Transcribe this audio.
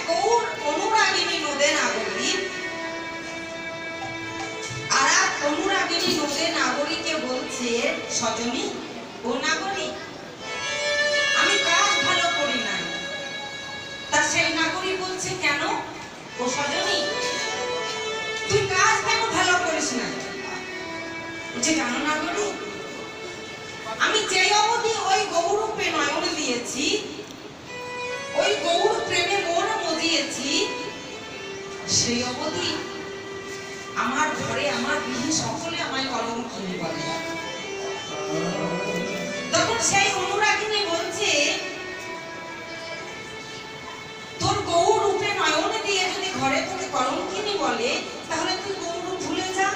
গৌর অনুরাগিনী নদে নাগরিক আর এক অনুরাগিনী নদে নাগরিককে বলছে, সজনী ও নাগরিক, আমি কাজ ভালো করি না। তা সেই নাগরিক বলছে, কেন? ও সজনী, তুই কাজ কেন ভালো করিস না? বলছে, কেন নাগরিক? আমি যেই অবধি ওই গৌরূপে নয়ন দিয়েছি, ওই গৌর প্রেমে মন মজিয়েছি, সেই অবধি আমার ঘরে আমার গৃহে সকলে আমায় কলঙ্কিনী বলে। তখন সেই অনুরাগিনী বলছে, তোর গৌর রূপে নয়ন দিয়ে যদি ঘরে তোকে কলঙ্কিনী বলে, তাহলে তুই গৌর ভুলে যা।